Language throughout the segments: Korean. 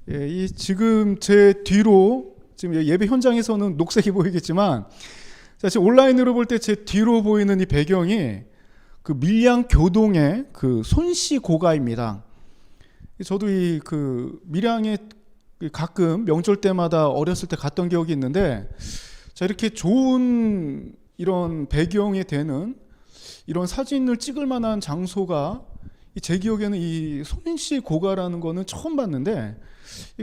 이 지금 제 뒤로 지금 예배 현장에서는 녹색이 보이겠지만 사실 온라인으로 볼 때 제 뒤로 보이는 이 배경이 그 밀양 교동의 그 손씨 고가입니다. 저도 이 그 밀양에 가끔 명절 때마다 어렸을 때 갔던 기억이 있는데, 자 이렇게 좋은 이런 배경이 되는 이런 사진을 찍을 만한 장소가 제 기억에는 이 손씨 고가라는 거는 처음 봤는데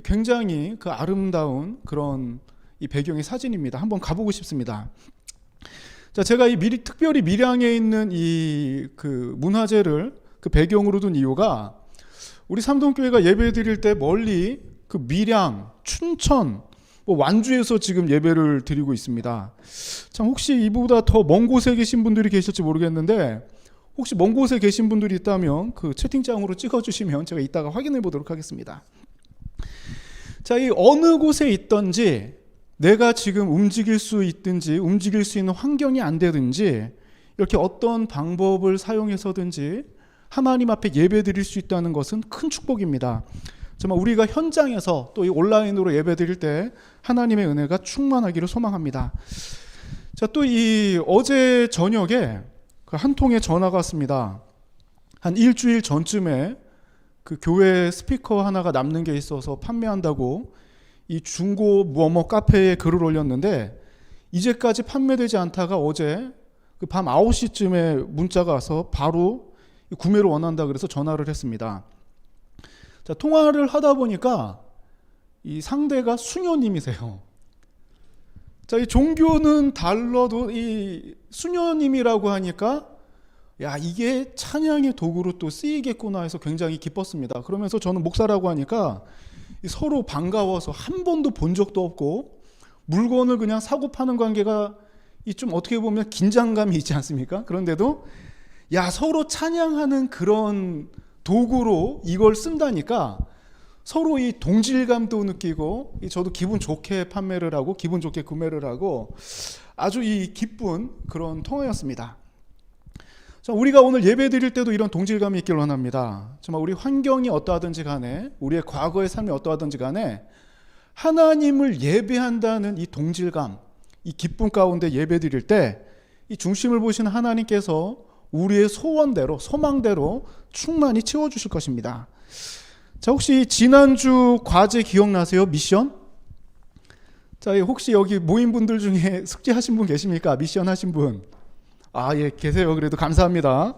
굉장히 그 아름다운 그런 이 배경의 사진입니다. 한번 가보고 싶습니다. 자, 제가 특별히 밀양에 있는 이 그 문화재를 그 배경으로 둔 이유가 우리 삼동교회가 예배 드릴 때 멀리 그 밀양, 춘천, 완주에서 지금 예배를 드리고 있습니다. 참 혹시 이보다 더 먼 곳에 계신 분들이 계실지 모르겠는데 혹시 먼 곳에 계신 분들이 있다면 그 채팅창으로 찍어주시면 제가 이따가 확인해 보도록 하겠습니다. 자, 이 어느 곳에 있든지 내가 지금 움직일 수 있든지 움직일 수 있는 환경이 안 되든지 이렇게 어떤 방법을 사용해서든지 하나님 앞에 예배 드릴 수 있다는 것은 큰 축복입니다. 정말 우리가 현장에서 또 이 온라인으로 예배 드릴 때 하나님의 은혜가 충만하기를 소망합니다. 자, 또 이 어제 저녁에 한 통의 전화가 왔습니다. 한 일주일 전쯤에 그 교회 스피커 하나가 남는 게 있어서 판매한다고 이 중고 뭐뭐 카페에 글을 올렸는데 이제까지 판매되지 않다가 어제 그 밤 9시쯤에 문자가 와서 바로 구매를 원한다 그래서 전화를 했습니다. 자, 통화를 하다 보니까 이 상대가 수녀님이세요. 자, 이 종교는 달라도 이 수녀님이라고 하니까 야, 이게 찬양의 도구로 또 쓰이겠구나 해서 굉장히 기뻤습니다. 그러면서 저는 목사라고 하니까 서로 반가워서 한 번도 본 적도 없고 물건을 그냥 사고 파는 관계가 이 좀 어떻게 보면 긴장감이 있지 않습니까? 그런데도 야, 서로 찬양하는 그런 도구로 이걸 쓴다니까 서로 이 동질감도 느끼고 저도 기분 좋게 판매를 하고 기분 좋게 구매를 하고 아주 이 기쁜 그런 통화였습니다. 자, 우리가 오늘 예배 드릴 때도 이런 동질감이 있길 원합니다. 정말 우리 환경이 어떠하든지 간에 우리의 과거의 삶이 어떠하든지 간에 하나님을 예배한다는 이 동질감, 이 기쁨 가운데 예배 드릴 때 이 중심을 보시는 하나님께서 우리의 소원대로 소망대로 충만히 채워주실 것입니다. 자, 혹시 지난주 과제 기억나세요? 미션? 자, 혹시 여기 모인 분들 중에 숙제하신 분 계십니까? 미션 하신 분? 아, 예, 계세요. 그래도 감사합니다.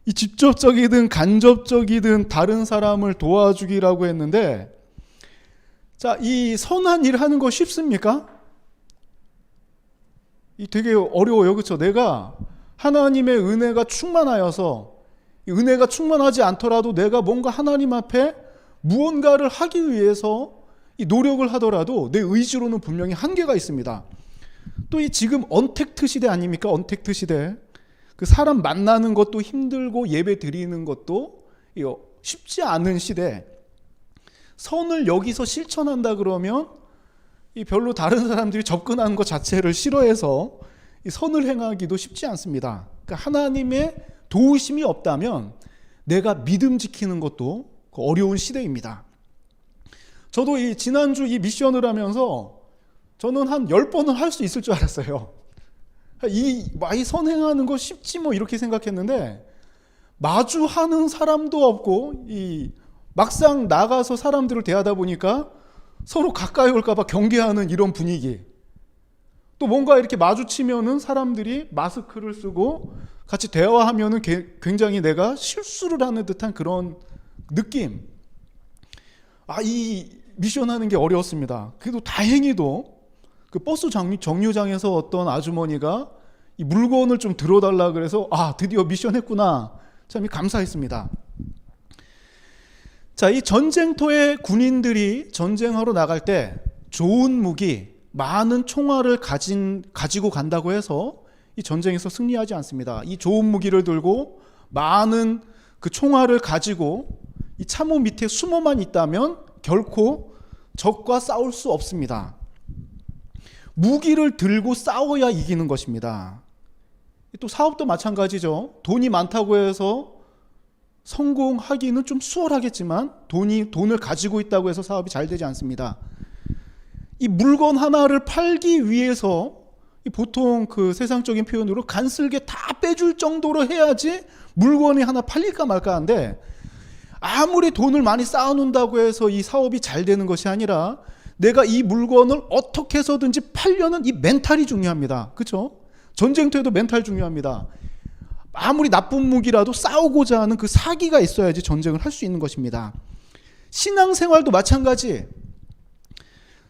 이 직접적이든 간접적이든 다른 사람을 도와주기라고 했는데, 자, 이 선한 일 하는 거 쉽습니까? 이 되게 어려워요. 그렇죠? 내가 하나님의 은혜가 충만하여서 은혜가 충만하지 않더라도 내가 뭔가 하나님 앞에 무언가를 하기 위해서 이 노력을 하더라도 내 의지로는 분명히 한계가 있습니다. 또 이 지금 언택트 시대 아닙니까? 언택트 시대. 그 사람 만나는 것도 힘들고 예배 드리는 것도 쉽지 않은 시대. 선을 여기서 실천한다 그러면 이 별로 다른 사람들이 접근하는 것 자체를 싫어해서 이 선을 행하기도 쉽지 않습니다. 그러니까 하나님의 도우심이 없다면 내가 믿음 지키는 것도 어려운 시대입니다. 저도 이 지난주 이 미션을 하면서 저는 한 10번은 할 수 있을 줄 알았어요. 이 선행하는 거 쉽지 뭐 이렇게 생각했는데 마주하는 사람도 없고 이 막상 나가서 사람들을 대하다 보니까 서로 가까이 올까봐 경계하는 이런 분위기. 또 뭔가 이렇게 마주치면은 사람들이 마스크를 쓰고 같이 대화하면은 굉장히 내가 실수를 하는 듯한 그런 느낌. 이 미션 하는 게 어려웠습니다. 그래도 다행히도 그 버스 정류장에서 어떤 아주머니가 이 물건을 좀 들어달라 그래서 드디어 미션 했구나. 참 감사했습니다. 자, 이 전쟁터에 군인들이 전쟁하러 나갈 때 좋은 무기, 많은 총알을 가지고 간다고 해서 이 전쟁에서 승리하지 않습니다. 이 좋은 무기를 들고 많은 그 총알을 가지고 이 참호 밑에 숨어만 있다면 결코 적과 싸울 수 없습니다. 무기를 들고 싸워야 이기는 것입니다. 또 사업도 마찬가지죠. 돈이 많다고 해서 성공하기는 좀 수월하겠지만 돈을 가지고 있다고 해서 사업이 잘 되지 않습니다. 이 물건 하나를 팔기 위해서 보통 그 세상적인 표현으로 간쓸게 다 빼줄 정도로 해야지 물건이 하나 팔릴까 말까 한데, 아무리 돈을 많이 쌓아놓는다고 해서 이 사업이 잘 되는 것이 아니라 내가 이 물건을 어떻게 해서든지 팔려는 이 멘탈이 중요합니다. 그렇죠? 전쟁터에도 멘탈 중요합니다. 아무리 나쁜 무기라도 싸우고자 하는 그 사기가 있어야지 전쟁을 할 수 있는 것입니다. 신앙생활도 마찬가지.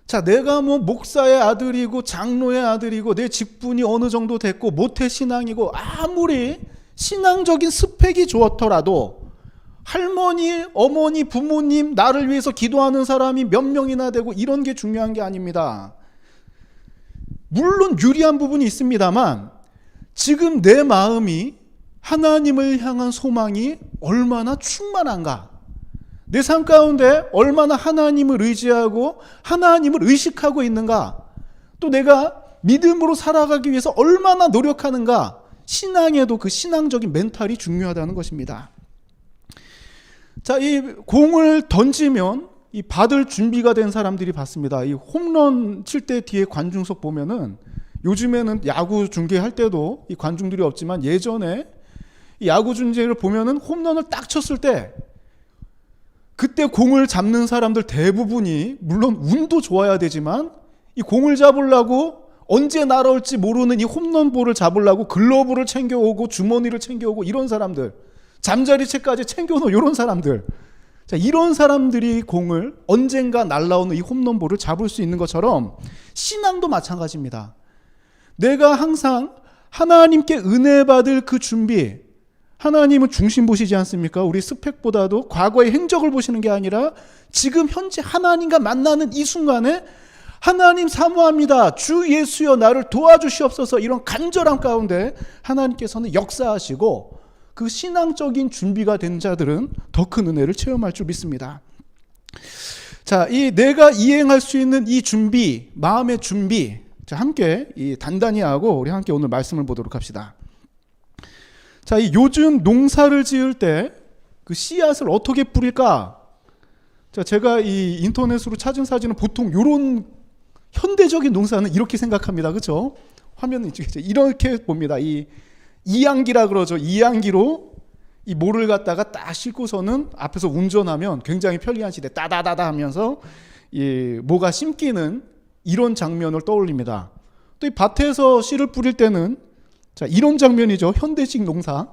자, 내가 뭐 목사의 아들이고 장로의 아들이고 내 직분이 어느 정도 됐고 모태신앙이고 아무리 신앙적인 스펙이 좋더라도 할머니, 어머니, 부모님, 나를 위해서 기도하는 사람이 몇 명이나 되고 이런 게 중요한 게 아닙니다. 물론 유리한 부분이 있습니다만 지금 내 마음이 하나님을 향한 소망이 얼마나 충만한가, 내 삶 가운데 얼마나 하나님을 의지하고 하나님을 의식하고 있는가, 또 내가 믿음으로 살아가기 위해서 얼마나 노력하는가, 신앙에도 그 신앙적인 멘탈이 중요하다는 것입니다. 자, 이 공을 던지면 이 받을 준비가 된 사람들이 받습니다. 이 홈런 칠 때 뒤에 관중석 보면은, 요즘에는 야구 중계할 때도 이 관중들이 없지만 예전에 이 야구 중계를 보면은 홈런을 딱 쳤을 때 그때 공을 잡는 사람들 대부분이 물론 운도 좋아야 되지만 이 공을 잡으려고 언제 날아올지 모르는 이 홈런볼을 잡으려고 글러브를 챙겨오고 주머니를 챙겨오고 이런 사람들, 잠자리채까지 챙겨오는 이런 사람들, 자, 이런 사람들이 공을 언젠가 날아오는 이 홈런볼을 잡을 수 있는 것처럼 신앙도 마찬가지입니다. 내가 항상 하나님께 은혜 받을 그 준비, 하나님은 중심 보시지 않습니까? 우리 스펙보다도 과거의 행적을 보시는 게 아니라 지금 현재 하나님과 만나는 이 순간에 하나님 사모합니다, 주 예수여 나를 도와주시옵소서, 이런 간절함 가운데 하나님께서는 역사하시고 그 신앙적인 준비가 된 자들은 더 큰 은혜를 체험할 줄 믿습니다. 자, 이 내가 이행할 수 있는 이 준비, 마음의 준비, 자, 함께 이 단단히 하고 우리 함께 오늘 말씀을 보도록 합시다. 자, 이 요즘 농사를 지을 때 그 씨앗을 어떻게 뿌릴까? 자, 제가 이 인터넷으로 찾은 사진은 보통 이런 현대적인 농사는 이렇게 생각합니다. 그렇죠? 화면은 이렇게 봅니다. 이 이양기라 그러죠. 이양기로 이 모를 갖다가 딱 싣고서는 앞에서 운전하면 굉장히 편리한 시대, 따다다다 하면서 이 모가 심기는 이런 장면을 떠올립니다. 또 이 밭에서 씨를 뿌릴 때는 자, 이런 장면이죠. 현대식 농사.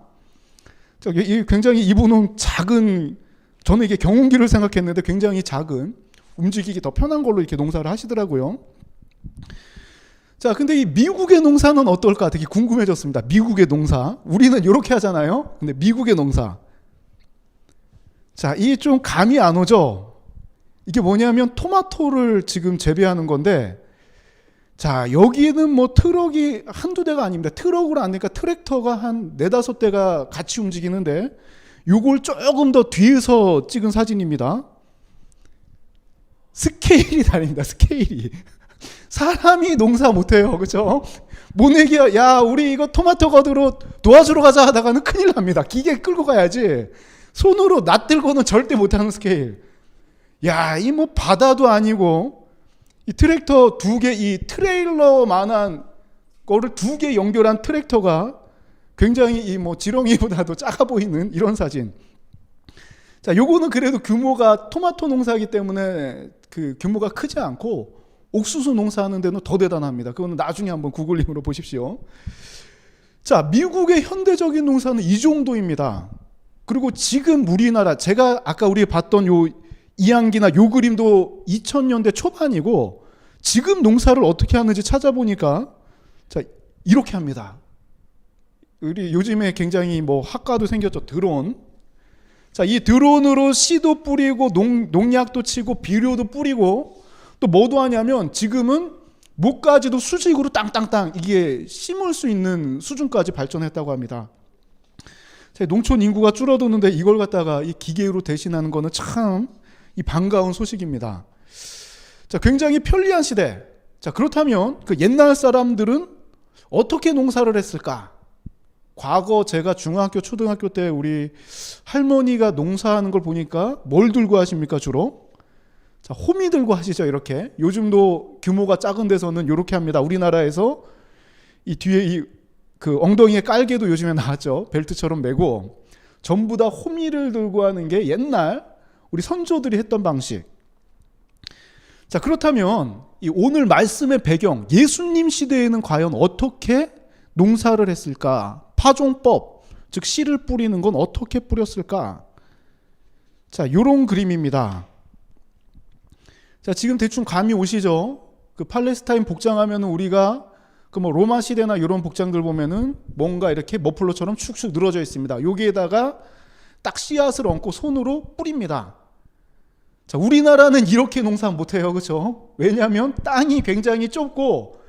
자, 굉장히 이분은 작은, 저는 이게 경운기를 생각했는데 굉장히 작은, 움직이기 더 편한 걸로 이렇게 농사를 하시더라고요. 자, 근데 이 미국의 농사는 어떨까 되게 궁금해졌습니다. 미국의 농사. 우리는 이렇게 하잖아요. 근데 미국의 농사. 자, 이게 좀 감이 안 오죠? 이게 뭐냐면 토마토를 지금 재배하는 건데, 자, 여기는 뭐 트럭이 한두 대가 아닙니다. 트럭으로 안 되니까 트랙터가 한 4-5대가 같이 움직이는데, 요걸 조금 더 뒤에서 찍은 사진입니다. 스케일이 다릅니다. 스케일이. 사람이 농사 못해요. 그렇죠? 모내기야, 야, 우리 이거 토마토 거두러 도와주러 가자 하다가는 큰일 납니다. 기계 끌고 가야지. 손으로 낫들고는 절대 못하는 스케일. 야, 이 뭐 바다도 아니고 이 트랙터 2개, 이 트레일러만한 거를 2개 연결한 트랙터가 굉장히 이 뭐 지렁이보다도 작아 보이는 이런 사진. 자, 요거는 그래도 규모가 토마토 농사이기 때문에 그 규모가 크지 않고 옥수수 농사하는 데는 더 대단합니다. 그거는 나중에 한번 구글링으로 보십시오. 자, 미국의 현대적인 농사는 이 정도입니다. 그리고 지금 우리나라, 제가 아까 우리 봤던 요 이양기나 요 그림도 2000년대 초반이고, 지금 농사를 어떻게 하는지 찾아보니까 자, 이렇게 합니다. 우리 요즘에 굉장히 뭐 학과도 생겼죠. 드론. 자, 이 드론으로 씨도 뿌리고 농약도 치고 비료도 뿌리고 또 뭐도 하냐면 지금은 목까지도 수직으로 땅땅땅 이게 심을 수 있는 수준까지 발전했다고 합니다. 농촌 인구가 줄어드는데 이걸 갖다가 이 기계로 대신하는 거는 참 이 반가운 소식입니다. 자, 굉장히 편리한 시대. 자, 그렇다면 그 옛날 사람들은 어떻게 농사를 했을까? 과거 제가 중학교, 초등학교 때 우리 할머니가 농사하는 걸 보니까 뭘 들고 하십니까, 주로? 자, 호미 들고 하시죠, 이렇게. 요즘도 규모가 작은 데서는 이렇게 합니다. 우리나라에서 이 뒤에 그 엉덩이에 깔개도 요즘에 나왔죠. 벨트처럼 메고. 전부 다 호미를 들고 하는 게 옛날 우리 선조들이 했던 방식. 자, 그렇다면 이 오늘 말씀의 배경, 예수님 시대에는 과연 어떻게 농사를 했을까? 파종법, 즉 씨를 뿌리는 건 어떻게 뿌렸을까? 자, 요런 그림입니다. 자, 지금 대충 감이 오시죠? 그 팔레스타인 복장하면 우리가 그 뭐 로마 시대나 이런 복장들 보면은 뭔가 이렇게 머플러처럼 축축 늘어져 있습니다. 여기에다가 딱 씨앗을 얹고 손으로 뿌립니다. 자, 우리나라는 이렇게 농사 못해요, 그렇죠? 왜냐하면 땅이 굉장히 좁고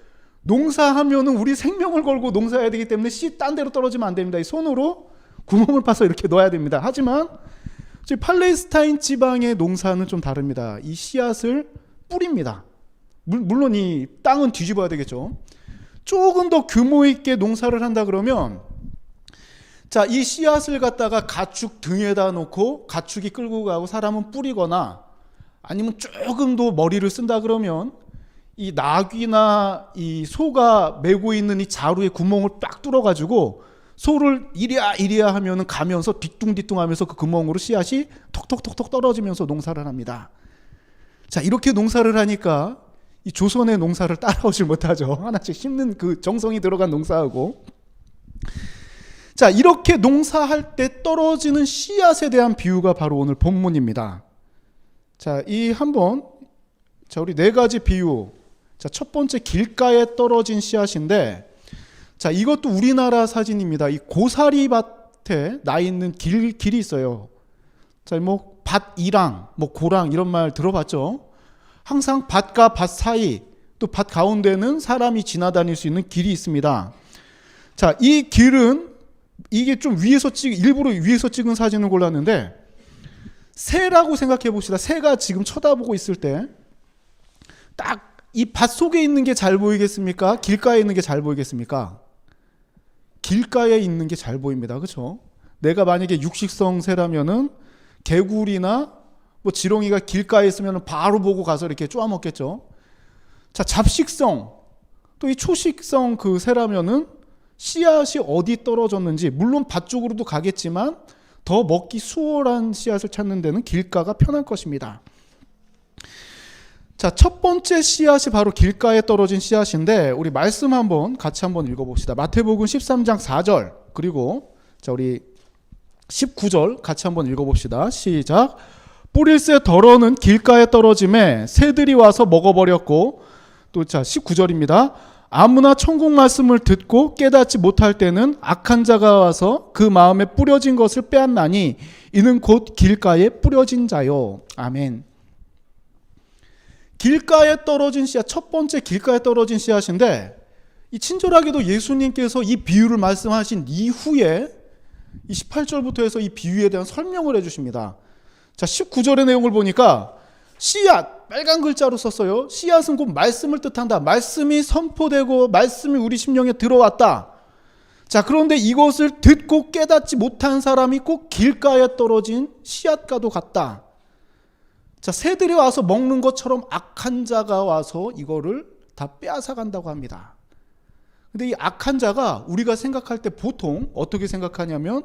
농사하면은 우리 생명을 걸고 농사해야 되기 때문에 씨 딴 데로 떨어지면 안 됩니다. 이 손으로 구멍을 파서 이렇게 넣어야 됩니다. 하지만 팔레스타인 지방의 농사는 좀 다릅니다. 이 씨앗을 뿌립니다. 물론 이 땅은 뒤집어야 되겠죠. 조금 더 규모 있게 농사를 한다 그러면, 자, 이 씨앗을 갖다가 가축 등에다 놓고 가축이 끌고 가고 사람은 뿌리거나, 아니면 조금 더 머리를 쓴다 그러면 이 나귀나 이 소가 메고 있는 이 자루에 구멍을 빡 뚫어 가지고 소를 이리야 하면은 가면서 뒤뚱뒤뚱 하면서 그 구멍으로 씨앗이 톡톡톡톡 떨어지면서 농사를 합니다. 자, 이렇게 농사를 하니까 이 조선의 농사를 따라오질 못하죠. 하나씩 심는 그 정성이 들어간 농사하고. 자, 이렇게 농사할 때 떨어지는 씨앗에 대한 비유가 바로 오늘 본문입니다. 자, 자, 우리 네 가지 비유. 자, 첫 번째 길가에 떨어진 씨앗인데, 자, 이것도 우리나라 사진입니다. 이 고사리밭에 나 있는 길이 있어요. 자, 뭐 밭이랑 뭐 고랑 이런 말 들어봤죠? 항상 밭과 밭 사이, 또 밭 가운데는 사람이 지나다닐 수 있는 길이 있습니다. 자, 이 길은 이게 좀 일부러 위에서 찍은 사진을 골랐는데, 새라고 생각해 봅시다. 새가 지금 쳐다보고 있을 때 딱 이 밭 속에 있는 게 잘 보이겠습니까? 길가에 있는 게 잘 보이겠습니까? 길가에 있는 게 잘 보입니다. 그렇죠? 내가 만약에 육식성 새라면은 개구리나 뭐 지렁이가 길가에 있으면 바로 보고 가서 이렇게 쪼아 먹겠죠. 자, 잡식성, 또 이 초식성 그 새라면은 씨앗이 어디 떨어졌는지, 물론 밭 쪽으로도 가겠지만 더 먹기 수월한 씨앗을 찾는 데는 길가가 편할 것입니다. 자, 첫 번째 씨앗이 바로 길가에 떨어진 씨앗인데, 우리 말씀 같이 한번 읽어봅시다. 마태복음 13장 4절, 그리고 자, 우리 19절 같이 한번 읽어봅시다. 시작. 뿌릴새 덜어는 길가에 떨어짐에 새들이 와서 먹어버렸고, 또 자, 19절입니다. 아무나 천국 말씀을 듣고 깨닫지 못할 때는 악한 자가 와서 그 마음에 뿌려진 것을 빼앗나니 이는 곧 길가에 뿌려진 자요. 아멘. 길가에 떨어진 씨앗, 첫 번째 길가에 떨어진 씨앗인데, 이 친절하게도 예수님께서 이 비유를 말씀하신 이후에 이 18절부터 해서 이 비유에 대한 설명을 해주십니다. 자, 19절의 내용을 보니까 씨앗, 빨간 글자로 썼어요. 씨앗은 곧 말씀을 뜻한다. 말씀이 선포되고 말씀이 우리 심령에 들어왔다. 자, 그런데 이것을 듣고 깨닫지 못한 사람이 꼭 길가에 떨어진 씨앗과도 같다. 자, 새들이 와서 먹는 것처럼 악한 자가 와서 이거를 다 빼앗아 간다고 합니다. 근데 이 악한 자가 우리가 생각할 때 보통 어떻게 생각하냐면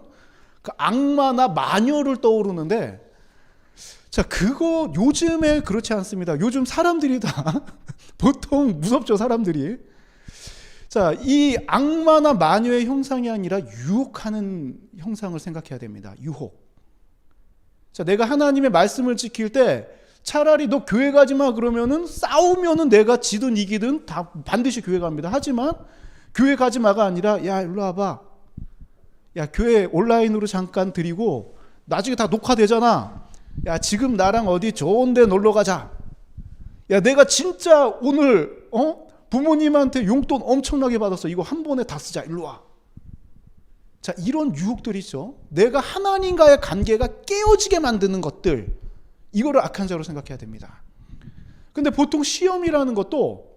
그 악마나 마녀를 떠오르는데, 자, 그거 요즘에 그렇지 않습니다. 요즘 사람들이 다 보통 무섭죠, 사람들이. 자, 이 악마나 마녀의 형상이 아니라 유혹하는 형상을 생각해야 됩니다. 유혹. 자, 내가 하나님의 말씀을 지킬 때 차라리 너 교회 가지 마 그러면은 싸우면은 내가 지든 이기든 다 반드시 교회 갑니다. 하지만 교회 가지 마가 아니라, 야, 일로 와봐. 야, 교회 온라인으로 잠깐 드리고 나중에 다 녹화되잖아. 야, 지금 나랑 어디 좋은 데 놀러 가자. 야, 내가 진짜 오늘 부모님한테 용돈 엄청나게 받았어. 이거 한 번에 다 쓰자. 일로 와. 자, 이런 유혹들이 있죠. 내가 하나님과의 관계가 깨어지게 만드는 것들, 이거를 악한 자로 생각해야 됩니다. 근데 보통 시험이라는 것도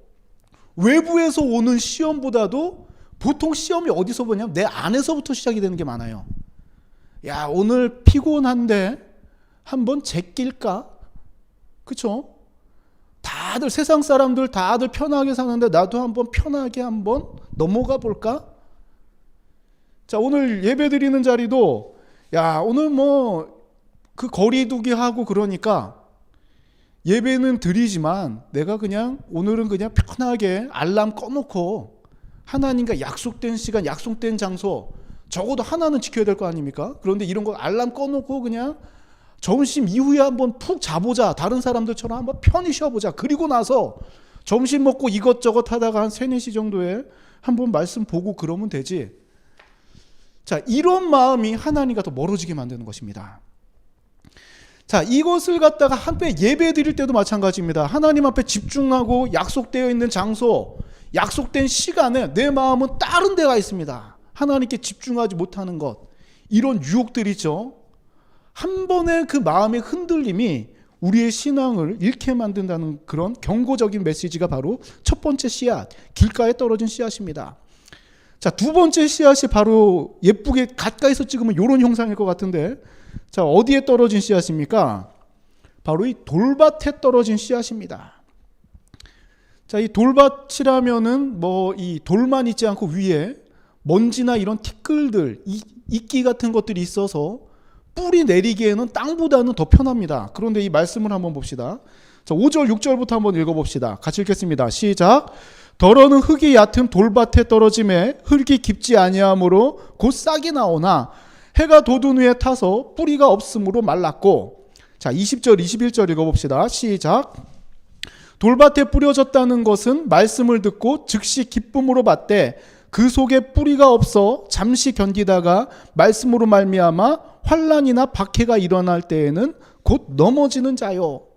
외부에서 오는 시험보다도 보통 시험이 어디서 보냐면 내 안에서부터 시작이 되는 게 많아요. 야, 오늘 피곤한데 한번 제낄까? 그쵸? 다들 세상 사람들 다들 편하게 사는데 나도 한번 편하게 한번 넘어가 볼까? 자, 오늘 예배 드리는 자리도 야, 오늘 뭐 그 거리두기 하고 그러니까 예배는 드리지만 내가 그냥 오늘은 그냥 편하게 알람 꺼놓고 하나님과 약속된 시간, 약속된 장소 적어도 하나는 지켜야 될 거 아닙니까? 그런데 이런 거 알람 꺼놓고 그냥 점심 이후에 한번 푹 자보자. 다른 사람들처럼 한번 편히 쉬어보자. 그리고 나서 점심 먹고 이것저것 하다가 한 3, 4시 정도에 한번 말씀 보고 그러면 되지. 자, 이런 마음이 하나님과 더 멀어지게 만드는 것입니다. 자, 이것을 갖다가 한때 예배 드릴 때도 마찬가지입니다. 하나님 앞에 집중하고 약속되어 있는 장소, 약속된 시간에 내 마음은 다른 데가 있습니다. 하나님께 집중하지 못하는 것, 이런 유혹들이 있죠. 한 번의 그 마음의 흔들림이 우리의 신앙을 잃게 만든다는 그런 경고적인 메시지가 바로 첫 번째 씨앗, 길가에 떨어진 씨앗입니다. 자, 두 번째 씨앗이 바로 예쁘게 가까이서 찍으면 이런 형상일 것 같은데, 자, 어디에 떨어진 씨앗입니까? 바로 이 돌밭에 떨어진 씨앗입니다. 자, 이 돌밭이라면은 뭐 이 돌만 있지 않고 위에 먼지나 이런 티끌들, 이끼 같은 것들이 있어서 뿌리 내리기에는 땅보다는 더 편합니다. 그런데 이 말씀을 한번 봅시다. 자, 5절, 6절부터 한번 읽어봅시다. 같이 읽겠습니다. 시작. 더러는 흙이 얕은 돌밭에 떨어짐에 흙이 깊지 아니하므로 곧 싹이 나오나 해가 돋은 후에 타서 뿌리가 없으므로 말랐고. 자, 20절, 21절 읽어봅시다. 시작. 돌밭에 뿌려졌다는 것은 말씀을 듣고 즉시 기쁨으로 받되 그 속에 뿌리가 없어 잠시 견디다가 말씀으로 말미암아 환난이나 박해가 일어날 때에는 곧 넘어지는 자요.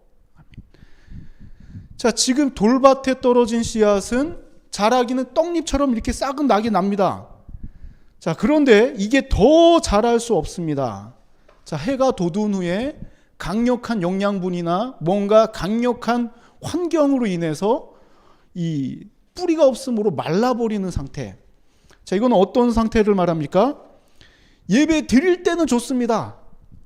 자, 지금 돌밭에 떨어진 씨앗은 자라기는 떡잎처럼 이렇게 싹은 나긴 납니다. 자, 그런데 이게 더 자랄 수 없습니다. 자, 해가 돋은 후에 강력한 영양분이나 뭔가 강력한 환경으로 인해서 이 뿌리가 없으므로 말라버리는 상태. 자, 이건 어떤 상태를 말합니까? 예배 드릴 때는 좋습니다.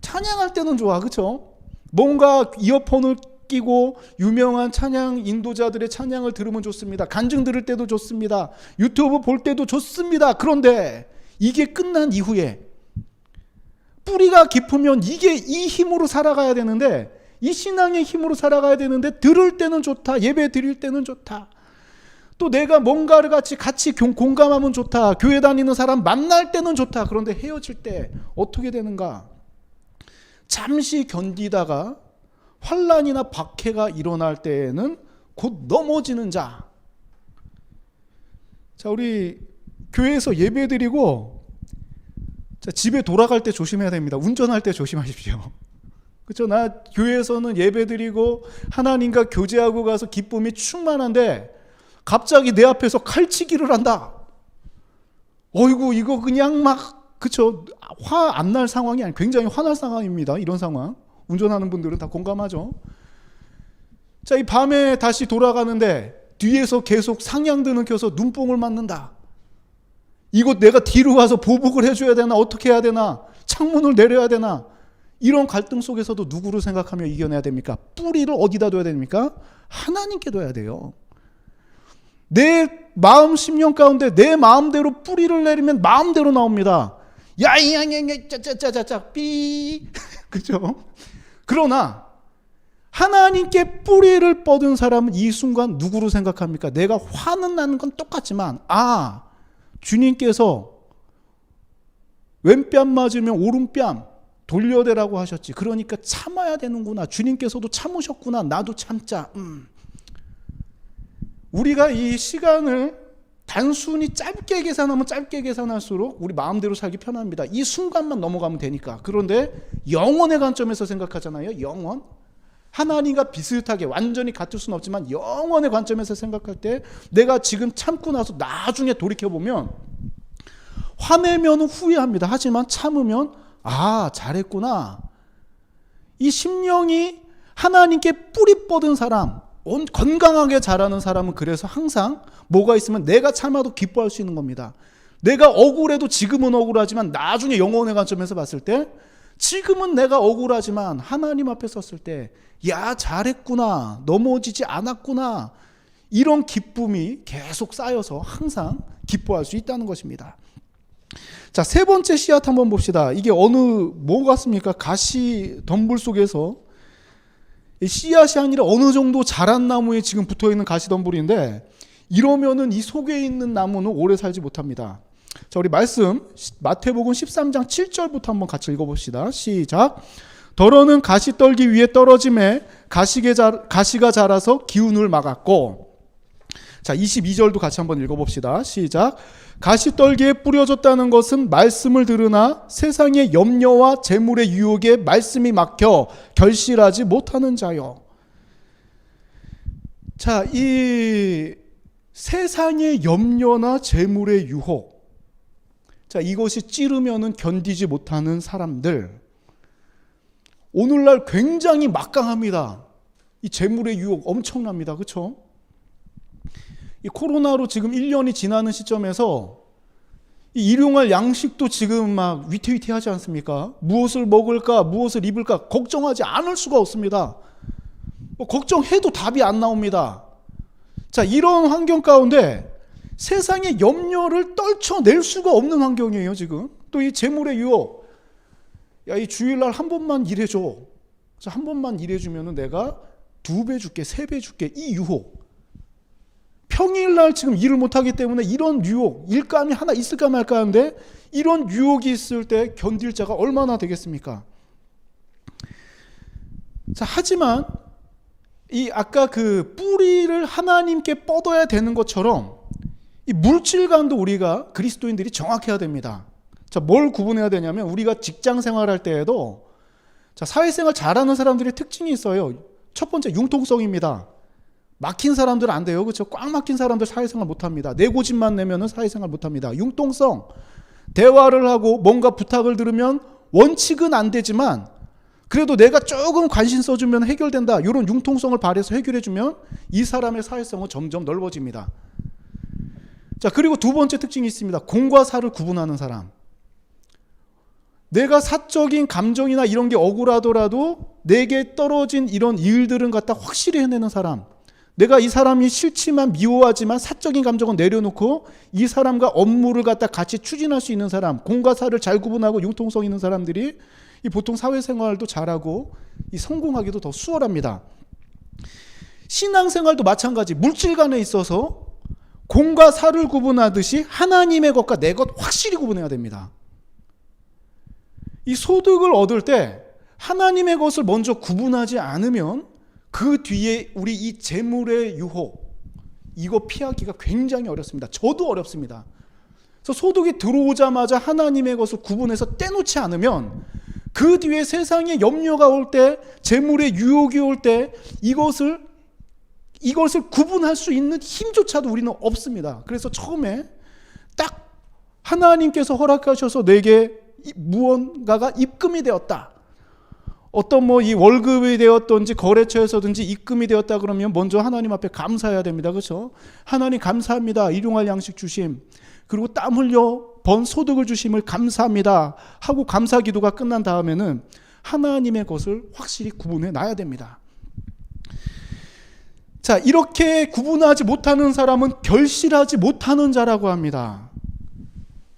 찬양할 때는 좋아, 그렇죠? 뭔가 이어폰을 끼고 유명한 찬양 인도자들의 찬양을 들으면 좋습니다. 간증 들을 때도 좋습니다. 유튜브 볼 때도 좋습니다. 그런데 이게 끝난 이후에 뿌리가 깊으면 이게 이 힘으로 살아가야 되는데, 이 신앙의 힘으로 살아가야 되는데 들을 때는 좋다. 예배 드릴 때는 좋다. 또 내가 뭔가를 같이 공감하면 좋다. 교회 다니는 사람 만날 때는 좋다. 그런데 헤어질 때 어떻게 되는가? 잠시 견디다가 환난이나 박해가 일어날 때에는 곧 넘어지는 자. 자, 우리 교회에서 예배 드리고 자, 집에 돌아갈 때 조심해야 됩니다. 운전할 때 조심하십시오. 그렇죠? 나 교회에서는 예배 드리고 하나님과 교제하고 가서 기쁨이 충만한데 갑자기 내 앞에서 칼치기를 한다. 어이구, 이거 그냥 막, 그쵸? 화 안 날 상황이 아니, 굉장히 화날 상황입니다. 이런 상황. 운전하는 분들은 다 공감하죠. 자, 이 밤에 다시 돌아가는데 뒤에서 계속 상향등을 켜서 눈뽕을 맞는다. 이거 내가 뒤로 가서 보복을 해줘야 되나? 어떻게 해야 되나? 창문을 내려야 되나? 이런 갈등 속에서도 누구를 생각하며 이겨내야 됩니까? 뿌리를 어디다 둬야 됩니까? 하나님께 둬야 돼요. 내 마음 심령 가운데 내 마음대로 뿌리를 내리면 마음대로 나옵니다. 야야야야 짜짜짜짜 삐 그죠? 그러나 하나님께 뿌리를 뻗은 사람은 이 순간 누구로 생각합니까? 내가 화는 나는 건 똑같지만 주님께서 왼뺨 맞으면 오른뺨 돌려대라고 하셨지. 그러니까 참아야 되는구나. 주님께서도 참으셨구나. 나도 참자. 우리가 이 시간을 단순히 짧게 계산하면 짧게 계산할수록 우리 마음대로 살기 편합니다. 이 순간만 넘어가면 되니까. 그런데 영원의 관점에서 생각하잖아요. 영원. 하나님과 비슷하게 완전히 같을 수는 없지만 영원의 관점에서 생각할 때 내가 지금 참고 나서 나중에 돌이켜보면 화내면 후회합니다. 하지만 참으면 잘했구나. 이 심령이 하나님께 뿌리 뻗은 사람, 건강하게 자라는 사람은 그래서 항상 뭐가 있으면 내가 참아도 기뻐할 수 있는 겁니다. 내가 억울해도 지금은 억울하지만 나중에 영혼의 관점에서 봤을 때 지금은 내가 억울하지만 하나님 앞에 섰을 때 야, 잘했구나, 넘어지지 않았구나, 이런 기쁨이 계속 쌓여서 항상 기뻐할 수 있다는 것입니다. 자, 세 번째 씨앗 한번 봅시다. 이게 뭐 같습니까? 가시 덤불 속에서 씨앗이 아니라 어느 정도 자란 나무에 지금 붙어있는 가시 덤불인데, 이러면은 이 속에 있는 나무는 오래 살지 못합니다. 자, 우리 말씀 마태복음 13장 7절부터 한번 같이 읽어봅시다. 시작. 더러는 가시떨기 위에 떨어짐에 가시가 자라서 기운을 막았고, 자, 22절도 같이 한번 읽어봅시다. 시작. 가시떨기에 뿌려졌다는 것은 말씀을 들으나 세상의 염려와 재물의 유혹에 말씀이 막혀 결실하지 못하는 자요. 자, 이 세상의 염려나 재물의 유혹, 자, 이것이 찌르면은 견디지 못하는 사람들, 오늘날 굉장히 막강합니다. 이 재물의 유혹 엄청납니다. 그렇죠? 이 코로나로 지금 1년이 지나는 시점에서 이 일용할 양식도 지금 막 위태위태하지 않습니까? 무엇을 먹을까, 무엇을 입을까 걱정하지 않을 수가 없습니다. 걱정해도 답이 안 나옵니다. 자, 이런 환경 가운데 세상의 염려를 떨쳐낼 수가 없는 환경이에요, 지금. 또 이 재물의 유혹. 야, 이 주일날 한 번만 일해줘. 자, 한 번만 일해주면은 내가 2배 줄게, 3배 줄게. 이 유혹. 평일날 지금 일을 못하기 때문에 이런 유혹, 일감이 하나 있을까 말까 하는데 이런 유혹이 있을 때 견딜 자가 얼마나 되겠습니까? 자, 하지만 이 아까 그 뿌리를 하나님께 뻗어야 되는 것처럼 이 물질관도 우리가 그리스도인들이 정확해야 됩니다. 자, 뭘 구분해야 되냐면 우리가 직장 생활할 때에도 자, 사회생활 잘하는 사람들의 특징이 있어요. 첫 번째 융통성입니다. 막힌 사람들은 안 돼요. 그렇죠? 꽉 막힌 사람들 사회생활 못합니다. 내 고집만 내면은 사회생활 못합니다. 융통성. 대화를 하고 뭔가 부탁을 들으면 원칙은 안 되지만 그래도 내가 조금 관심 써주면 해결된다. 이런 융통성을 발휘해서 해결해주면 이 사람의 사회성은 점점 넓어집니다. 자, 그리고 두 번째 특징이 있습니다. 공과 사를 구분하는 사람. 내가 사적인 감정이나 이런 게 억울하더라도 내게 떨어진 이런 일들은 갖다 확실히 해내는 사람. 내가 이 사람이 싫지만 미워하지만 사적인 감정은 내려놓고 이 사람과 업무를 갖다 같이 추진할 수 있는 사람, 공과 사를 잘 구분하고 융통성 있는 사람들이 이 보통 사회생활도 잘하고 이 성공하기도 더 수월합니다. 신앙생활도 마찬가지. 물질관에 있어서 공과 사를 구분하듯이 하나님의 것과 내 것 확실히 구분해야 됩니다. 이 소득을 얻을 때 하나님의 것을 먼저 구분하지 않으면 그 뒤에 우리 이 재물의 유혹, 이거 피하기가 굉장히 어렵습니다. 저도 어렵습니다. 그래서 소득이 들어오자마자 하나님의 것을 구분해서 떼놓지 않으면 그 뒤에 세상에 염려가 올 때, 재물의 유혹이 올 때 이것을 구분할 수 있는 힘조차도 우리는 없습니다. 그래서 처음에 딱 하나님께서 허락하셔서 내게 무언가가 입금이 되었다. 어떤 이 월급이 되었든지 거래처에서든지 입금이 되었다 그러면 먼저 하나님 앞에 감사해야 됩니다. 그렇죠? 하나님 감사합니다. 일용할 양식 주심. 그리고 땀 흘려 번 소득을 주심을 감사합니다. 하고 감사 기도가 끝난 다음에는 하나님의 것을 확실히 구분해 놔야 됩니다. 자, 이렇게 구분하지 못하는 사람은 결실하지 못하는 자라고 합니다.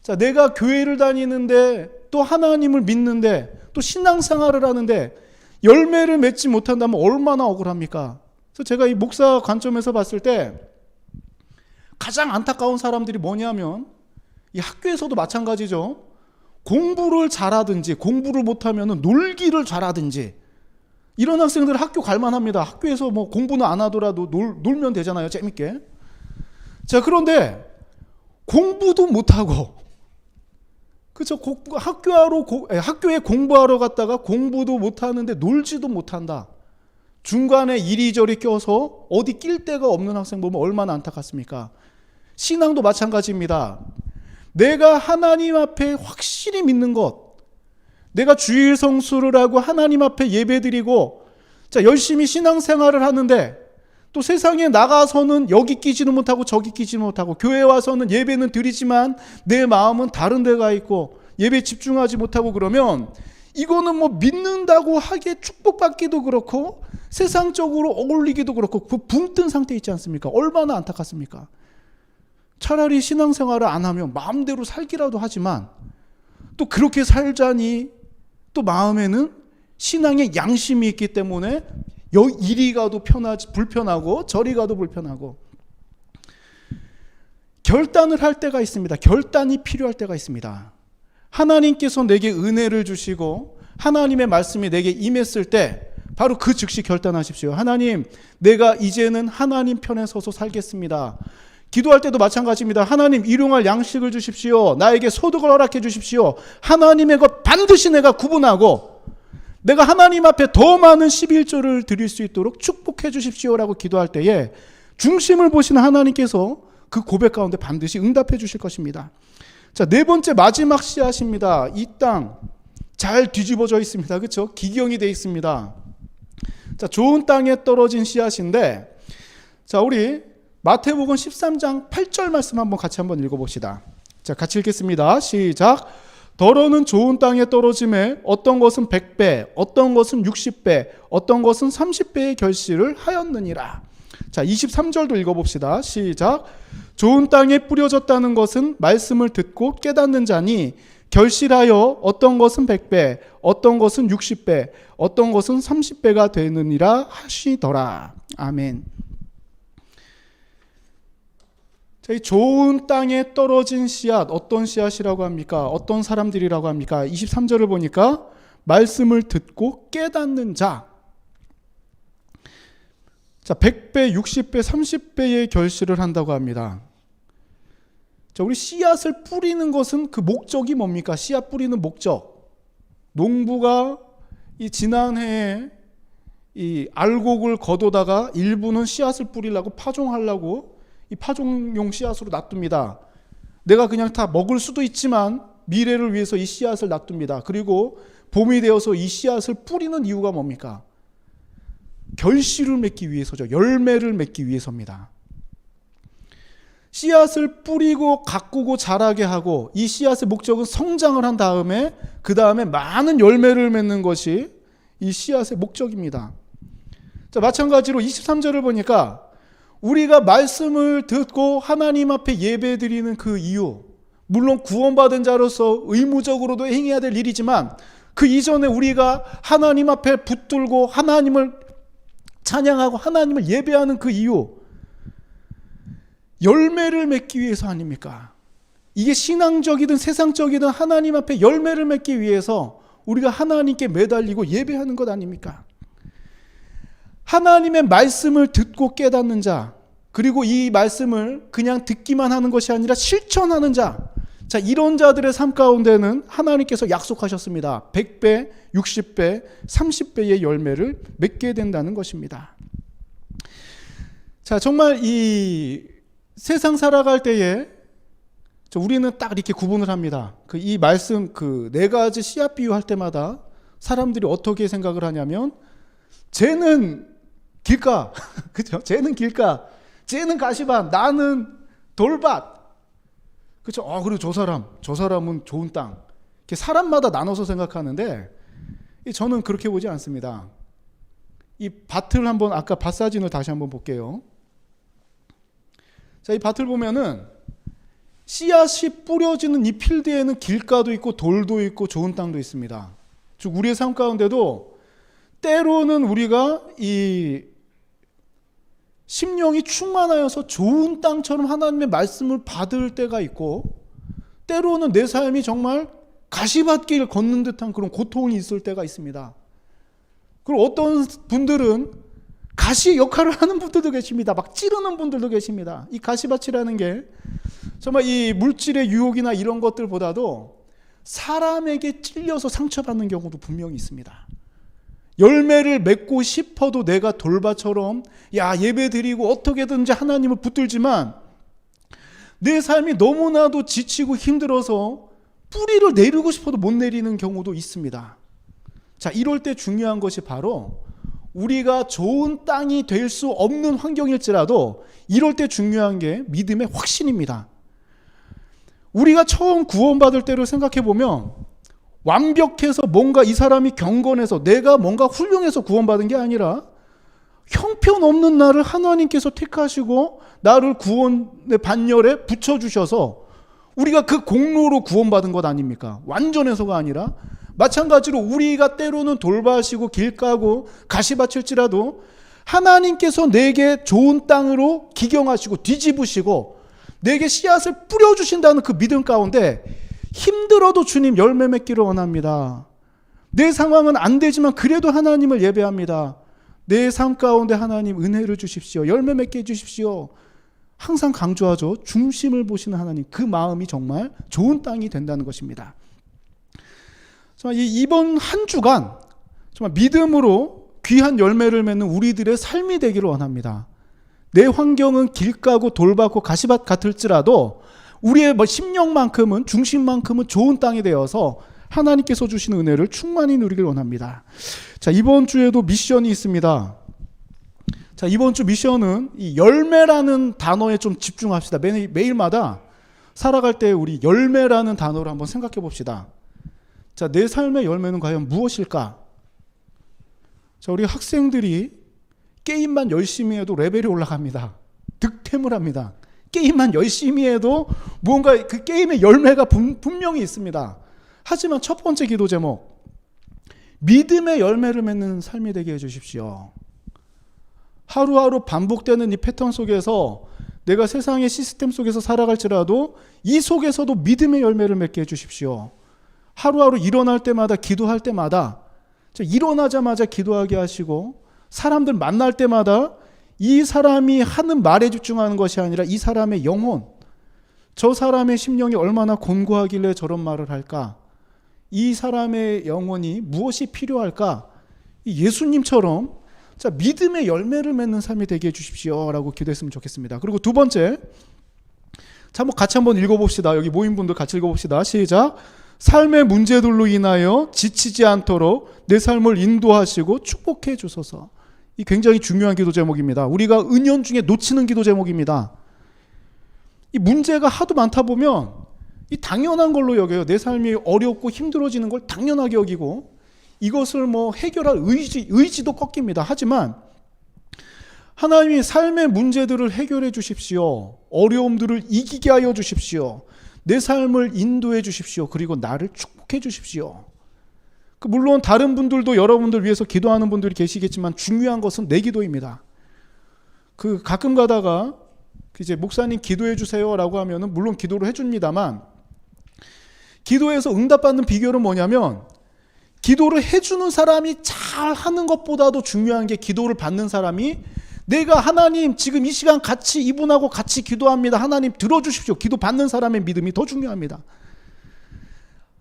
자, 내가 교회를 다니는데 또 하나님을 믿는데 또 신앙생활을 하는데 열매를 맺지 못한다면 얼마나 억울합니까? 그래서 제가 이 목사 관점에서 봤을 때 가장 안타까운 사람들이 뭐냐면 이 학교에서도 마찬가지죠. 공부를 잘하든지 공부를 못하면 놀기를 잘하든지 이런 학생들은 학교 갈만합니다. 학교에서 공부는 안 하더라도 놀면 되잖아요. 재밌게. 자, 그런데 공부도 못하고 그렇죠. 학교에 공부하러 갔다가 공부도 못하는데 놀지도 못한다. 중간에 이리저리 껴서 어디 낄 데가 없는 학생 보면 얼마나 안타깝습니까? 신앙도 마찬가지입니다. 내가 하나님 앞에 확실히 믿는 것, 내가 주일 성수를 하고 하나님 앞에 예배드리고 자, 열심히 신앙생활을 하는데 또 세상에 나가서는 여기 끼지는 못하고 저기 끼지는 못하고, 교회 와서는 예배는 드리지만 내 마음은 다른 데가 있고 예배에 집중하지 못하고, 그러면 이거는 뭐 믿는다고 하기에 축복받기도 그렇고 세상적으로 어울리기도 그렇고 그 붕 뜬 상태에 있지 않습니까? 얼마나 안타깝습니까? 차라리 신앙생활을 안 하면 마음대로 살기라도 하지만 또 그렇게 살자니 또 마음에는 신앙의 양심이 있기 때문에 이리 가도 불편하고 저리 가도 불편하고, 결단을 할 때가 있습니다. 결단이 필요할 때가 있습니다. 하나님께서 내게 은혜를 주시고 하나님의 말씀이 내게 임했을 때 바로 그 즉시 결단하십시오. 하나님, 내가 이제는 하나님 편에 서서 살겠습니다. 기도할 때도 마찬가지입니다. 하나님, 일용할 양식을 주십시오. 나에게 소득을 허락해 주십시오. 하나님의 것 반드시 내가 구분하고 내가 하나님 앞에 더 많은 11조를 드릴 수 있도록 축복해 주십시오라고 기도할 때에 중심을 보시는 하나님께서 그 고백 가운데 반드시 응답해 주실 것입니다. 자, 네 번째 마지막 씨앗입니다. 이 땅 잘 뒤집어져 있습니다. 그렇죠? 기경이 되어 있습니다. 자, 좋은 땅에 떨어진 씨앗인데, 자, 우리 마태복음 13장 8절 말씀 같이 한번 읽어봅시다. 자, 같이 읽겠습니다. 시작. 더러는 좋은 땅에 떨어짐에 어떤 것은 100배, 어떤 것은 60배, 어떤 것은 30배의 결실을 하였느니라. 자, 23절도 읽어봅시다. 시작. 좋은 땅에 뿌려졌다는 것은 말씀을 듣고 깨닫는 자니 결실하여 어떤 것은 100배, 어떤 것은 60배, 어떤 것은 30배가 되느니라 하시더라. 아멘. 자, 이 좋은 땅에 떨어진 씨앗, 어떤 씨앗이라고 합니까? 어떤 사람들이라고 합니까? 23절을 보니까 말씀을 듣고 깨닫는 자. 자, 100배, 60배, 30배의 결실을 한다고 합니다. 자, 우리 씨앗을 뿌리는 것은 그 목적이 뭡니까? 씨앗 뿌리는 목적. 농부가 이 지난해에 이 알곡을 거두다가 일부는 씨앗을 뿌리려고 파종하려고 이 파종용 씨앗으로 놔둡니다. 내가 그냥 다 먹을 수도 있지만 미래를 위해서 이 씨앗을 놔둡니다. 그리고 봄이 되어서 이 씨앗을 뿌리는 이유가 뭡니까? 결실을 맺기 위해서죠. 열매를 맺기 위해서입니다. 씨앗을 뿌리고 가꾸고 자라게 하고, 이 씨앗의 목적은 성장을 한 다음에 그 다음에 많은 열매를 맺는 것이 이 씨앗의 목적입니다. 자, 마찬가지로 23절을 보니까 우리가 말씀을 듣고 하나님 앞에 예배 드리는 그 이유, 물론 구원받은 자로서 의무적으로도 행해야 될 일이지만 그 이전에 우리가 하나님 앞에 붙들고 하나님을 찬양하고 하나님을 예배하는 그 이유, 열매를 맺기 위해서 아닙니까? 이게 신앙적이든 세상적이든 하나님 앞에 열매를 맺기 위해서 우리가 하나님께 매달리고 예배하는 것 아닙니까? 하나님의 말씀을 듣고 깨닫는 자, 그리고 이 말씀을 그냥 듣기만 하는 것이 아니라 실천하는 자, 자, 이런 자들의 삶 가운데는 하나님께서 약속하셨습니다. 100배, 60배, 30배의 열매를 맺게 된다는 것입니다. 자, 정말 이 세상 살아갈 때에 우리는 딱 이렇게 구분을 합니다. 이 말씀 네 가지 씨앗 비유할 때마다 사람들이 어떻게 생각을 하냐면, 쟤는 길가, 그죠? 쟤는 길가, 쟤는 가시밭, 나는 돌밭. 그렇죠? 그리고 저 사람은 좋은 땅. 이렇게 사람마다 나눠서 생각하는데 저는 그렇게 보지 않습니다. 이 밭을 한번, 아까 밭 사진을 다시 한번 볼게요. 자, 이 밭을 보면은 씨앗이 뿌려지는 이 필드에는 길가도 있고 돌도 있고 좋은 땅도 있습니다. 즉 우리의 삶 가운데도 때로는 우리가 이 심령이 충만하여서 좋은 땅처럼 하나님의 말씀을 받을 때가 있고, 때로는 내 삶이 정말 가시밭길 걷는 듯한 그런 고통이 있을 때가 있습니다. 그리고 어떤 분들은 가시 역할을 하는 분들도 계십니다. 막 찌르는 분들도 계십니다. 이 가시밭이라는 게 정말 이 물질의 유혹이나 이런 것들보다도 사람에게 찔려서 상처받는 경우도 분명히 있습니다. 열매를 맺고 싶어도 내가 돌밭처럼 예배 드리고 어떻게든지 하나님을 붙들지만 내 삶이 너무나도 지치고 힘들어서 뿌리를 내리고 싶어도 못 내리는 경우도 있습니다. 자, 이럴 때 중요한 것이 바로 우리가 좋은 땅이 될 수 없는 환경일지라도 이럴 때 중요한 게 믿음의 확신입니다. 우리가 처음 구원받을 때를 생각해 보면 완벽해서 뭔가 이 사람이 경건해서 내가 뭔가 훌륭해서 구원받은 게 아니라 형편없는 나를 하나님께서 택하시고 나를 구원의 반열에 붙여주셔서 우리가 그 공로로 구원받은 것 아닙니까? 완전해서가 아니라 마찬가지로 우리가 때로는 돌봐시고 길 까고 가시밭일지라도 하나님께서 내게 좋은 땅으로 기경하시고 뒤집으시고 내게 씨앗을 뿌려주신다는 그 믿음 가운데 힘들어도 주님 열매 맺기를 원합니다. 내 상황은 안 되지만 그래도 하나님을 예배합니다. 내 삶 가운데 하나님 은혜를 주십시오. 열매 맺게 해주십시오. 항상 강조하죠. 중심을 보시는 하나님, 그 마음이 정말 좋은 땅이 된다는 것입니다. 정말 이번 한 주간 정말 믿음으로 귀한 열매를 맺는 우리들의 삶이 되기를 원합니다. 내 환경은 길 까고 돌받고 가시밭 같을지라도 우리의 심령만큼은, 중심만큼은 좋은 땅이 되어서 하나님께서 주시는 은혜를 충만히 누리길 원합니다. 자, 이번 주에도 미션이 있습니다. 자, 이번 주 미션은 이 열매라는 단어에 좀 집중합시다. 매일마다 살아갈 때 우리 열매라는 단어를 한번 생각해 봅시다. 자, 내 삶의 열매는 과연 무엇일까? 자, 우리 학생들이 게임만 열심히 해도 레벨이 올라갑니다. 득템을 합니다. 게임만 열심히 해도 무언가 그 게임의 열매가 분명히 있습니다. 하지만 첫 번째 기도 제목, 믿음의 열매를 맺는 삶이 되게 해주십시오. 하루하루 반복되는 이 패턴 속에서 내가 세상의 시스템 속에서 살아갈지라도 이 속에서도 믿음의 열매를 맺게 해주십시오. 하루하루 일어날 때마다, 기도할 때마다, 일어나자마자 기도하게 하시고, 사람들 만날 때마다 이 사람이 하는 말에 집중하는 것이 아니라 이 사람의 영혼, 저 사람의 심령이 얼마나 곤고하길래 저런 말을 할까? 이 사람의 영혼이 무엇이 필요할까? 예수님처럼 믿음의 열매를 맺는 삶이 되게 해주십시오 라고 기도했으면 좋겠습니다. 그리고 두 번째, 같이 한번 읽어봅시다. 여기 모인 분들 같이 읽어봅시다. 시작. 삶의 문제들로 인하여 지치지 않도록 내 삶을 인도하시고 축복해 주소서. 이 굉장히 중요한 기도 제목입니다. 우리가 은연중에 놓치는 기도 제목입니다. 이 문제가 하도 많다 보면 이 당연한 걸로 여겨요. 내 삶이 어렵고 힘들어지는 걸 당연하게 여기고 이것을 해결할 의지도 꺾입니다. 하지만 하나님이 삶의 문제들을 해결해 주십시오. 어려움들을 이기게 하여 주십시오. 내 삶을 인도해 주십시오. 그리고 나를 축복해 주십시오. 물론 다른 분들도 여러분들 위해서 기도하는 분들이 계시겠지만 중요한 것은 내 기도입니다. 가끔 가다가 이제 목사님 기도해 주세요라고 하면은 물론 기도를 해줍니다만 기도해서 응답받는 비결은 뭐냐면 기도를 해주는 사람이 잘 하는 것보다도 중요한 게 기도를 받는 사람이 내가 하나님 지금 이 시간 같이 이분하고 같이 기도합니다. 하나님 들어주십시오. 기도 받는 사람의 믿음이 더 중요합니다.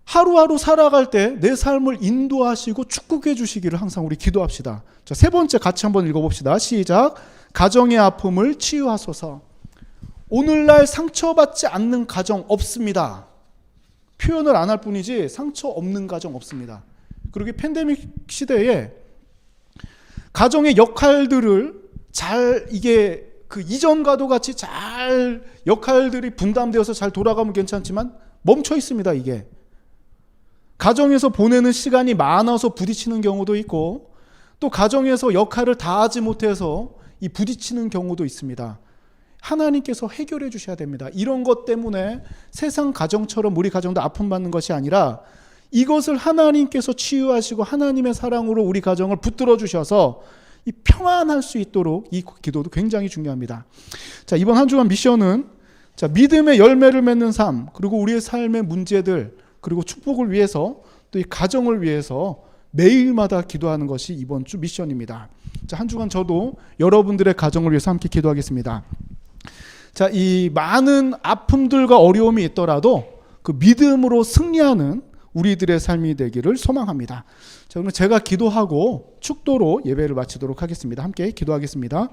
하루하루 살아갈 때 내 삶을 인도하시고 축복해 주시기를 항상 우리 기도합시다. 자, 세 번째 같이 한번 읽어봅시다. 시작. 가정의 아픔을 치유하소서. 오늘날 상처받지 않는 가정 없습니다. 표현을 안 할 뿐이지 상처 없는 가정 없습니다. 그리고 팬데믹 시대에 가정의 역할들을 잘 이전과도 같이 잘 역할들이 분담되어서 잘 돌아가면 괜찮지만 멈춰 있습니다. 이게 가정에서 보내는 시간이 많아서 부딪히는 경우도 있고 또 가정에서 역할을 다하지 못해서 이 부딪히는 경우도 있습니다. 하나님께서 해결해 주셔야 됩니다. 이런 것 때문에 세상 가정처럼 우리 가정도 아픔받는 것이 아니라 이것을 하나님께서 치유하시고 하나님의 사랑으로 우리 가정을 붙들어 주셔서 이 평안할 수 있도록 이 기도도 굉장히 중요합니다. 자, 이번 한 주간 미션은 믿음의 열매를 맺는 삶, 그리고 우리의 삶의 문제들, 그리고 축복을 위해서 또 이 가정을 위해서 매일마다 기도하는 것이 이번 주 미션입니다. 자, 한 주간 저도 여러분들의 가정을 위해서 함께 기도하겠습니다. 자, 이 많은 아픔들과 어려움이 있더라도 그 믿음으로 승리하는 우리들의 삶이 되기를 소망합니다. 자, 그러면 제가 기도하고 축도로 예배를 마치도록 하겠습니다. 함께 기도하겠습니다.